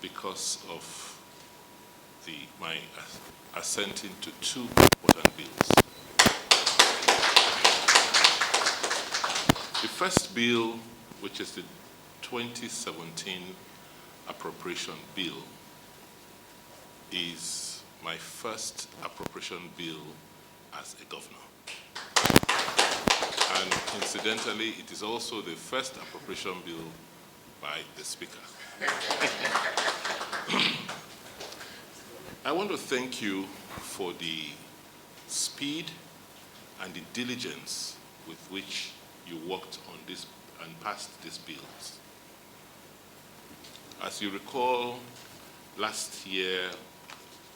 because of my assenting to two important bills. The first bill, which is the 2017 appropriation bill, is my first appropriation bill as a governor. And incidentally, it is also the first appropriation bill by the Speaker. I want to thank you for the speed and the diligence with which you worked on this and passed these bills. As you recall, last year,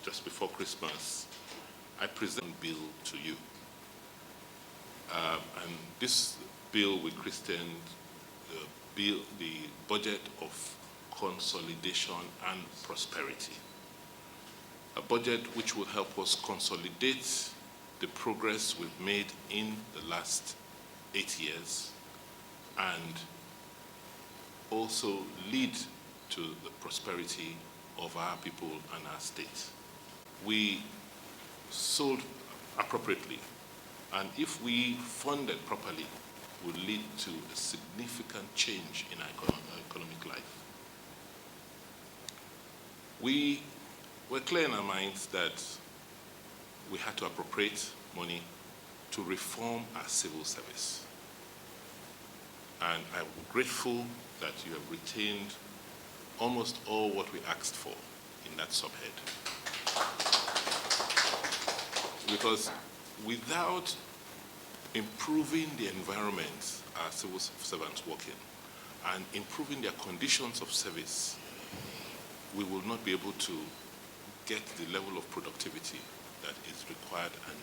just before Christmas, I presented a bill to you. And this bill we christened the budget of consolidation and prosperity. A budget which will help us consolidate the progress we've made in the last 8 years and also lead to the prosperity of our people and our state. We sold appropriately, and if we funded properly, will lead to a significant change in our economic life. We were clear in our minds that we had to appropriate money to reform our civil service. And I'm grateful that you have retained almost all what we asked for in that subhead. Because without improving the environment our civil servants work in and improving their conditions of service, we will not be able to get the level of productivity that is required and,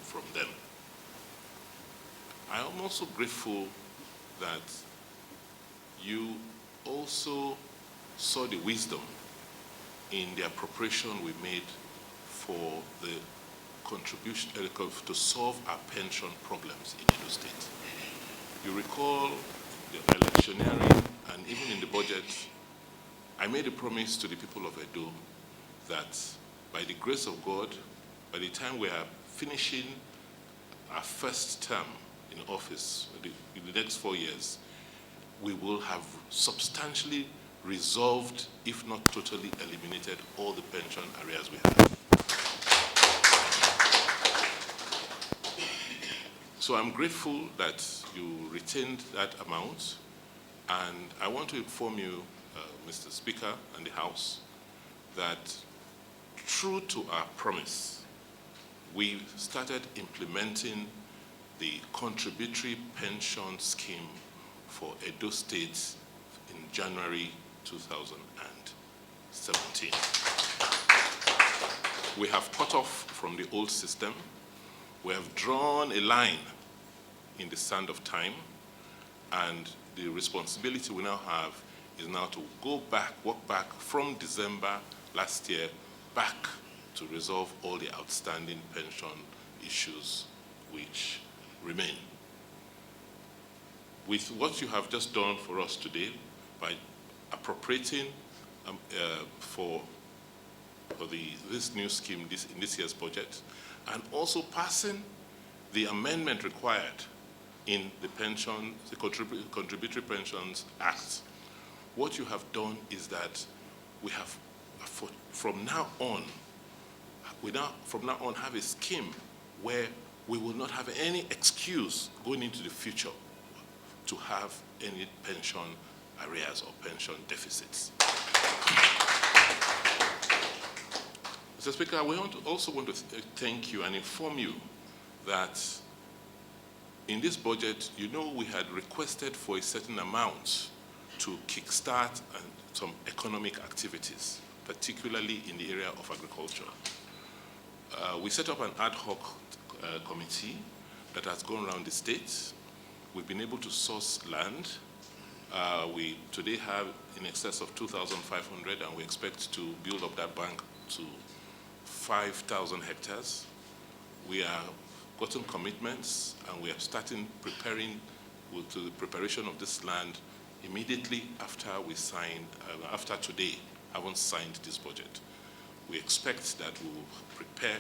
from them. I am also grateful that you also saw the wisdom in the appropriation we made for the contribution to solve our pension problems in Edo State. You recall the electioneering, and even in the budget, I made a promise to the people of Edo that by the grace of God, by the time we are finishing our first term in office in the next 4 years, we will have substantially resolved, if not totally eliminated, all the pension arrears we have. So I'm grateful that you retained that amount, and I want to inform you, Mr. Speaker and the House, that true to our promise, we started implementing the contributory pension scheme for Edo State in January 2017. We have cut off from the old system. We have drawn a line in the sand of time, and the responsibility we now have is now to work back from December last year back to resolve all the outstanding pension issues which remain. With what you have just done for us today, by appropriating for this new scheme in this year's budget, and also passing the amendment required in the Contributory Pensions Act, what you have done is that we have, from now on, have a scheme where we will not have any excuse going into the future to have any pension arrears or pension deficits. Mr. Speaker, we also want to thank you and inform you that in this budget, we had requested for a certain amount to kickstart some economic activities, particularly in the area of agriculture. We set up an ad hoc committee that has gone around the state. We've been able to source land. We today have in excess of 2,500, and we expect to build up that bank to 5,000 hectares. We have gotten commitments, and we are starting preparing to the preparation of this land immediately after we sign, after today, haven't signed this budget. We expect that we will prepare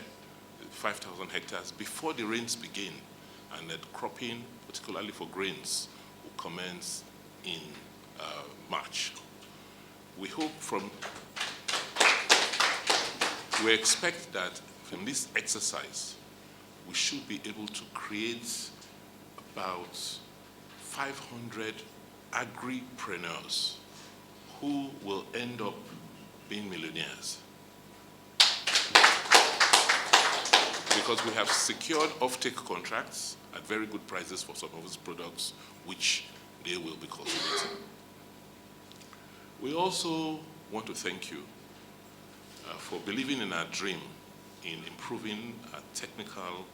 5,000 hectares before the rains begin, and that cropping, particularly for grains, will commence in March. We expect that from this exercise, we should be able to create about 500 agripreneurs who will end up being millionaires. Because we have secured offtake contracts at very good prices for some of these products, which they will be cultivating. We also want to thank you for believing in our dream in improving our technical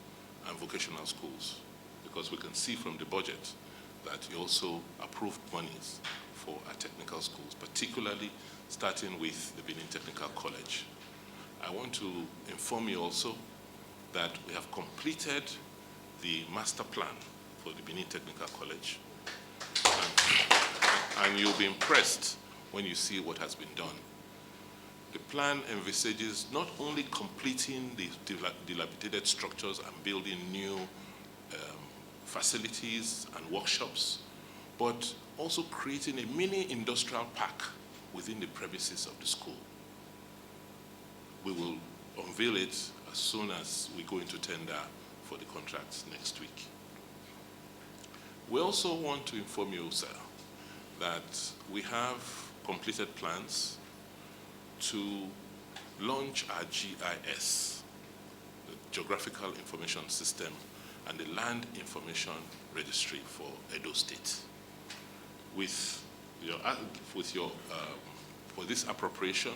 and vocational schools, because we can see from the budget that you also approved monies for our technical schools, particularly starting with the Benin Technical College. I want to inform you also that we have completed the master plan for the Benin Technical College, and you'll be impressed when you see what has been done. The plan envisages not only completing the dilapidated structures and building new facilities and workshops, but also creating a mini industrial park within the premises of the school. We will unveil it as soon as we go into tender for the contracts next week. We also want to inform you, sir, that we have completed plans to launch our GIS, the Geographical Information System, and the Land Information Registry for Edo State. For this appropriation,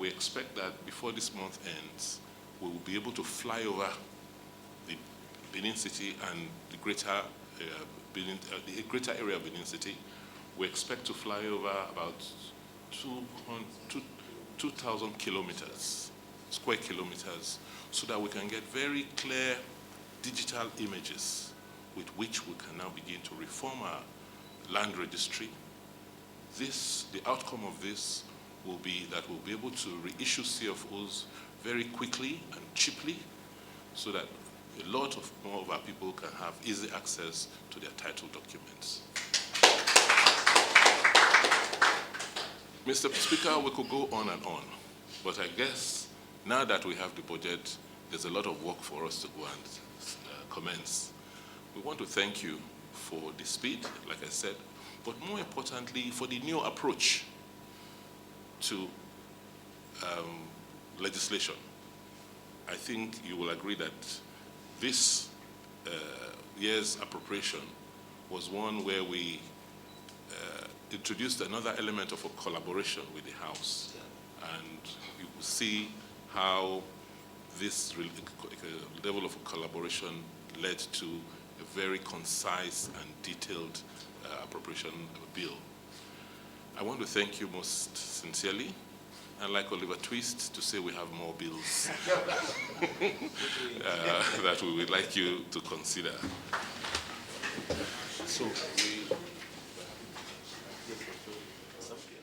we expect that before this month ends, we will be able to fly over the Benin City and the greater area of Benin City. We expect to fly over about 2,000 kilometers, square kilometers, so that we can get very clear digital images with which we can now begin to reform our land registry. The outcome of this will be that we'll be able to reissue CFOs very quickly and cheaply, so that a lot of more of our people can have easy access to their title documents. Mr. Speaker, we could go on and on, but I guess now that we have the budget, there's a lot of work for us to go and commence. We want to thank you for the speed, like I said, but more importantly, for the new approach to legislation. I think you will agree that this year's appropriation was one where we introduced another element of a collaboration with the House. And you will see how this level of collaboration led to a very concise and detailed appropriation bill. I want to thank you most sincerely, and like Oliver Twist, to say we have more bills that we would like you to consider. So.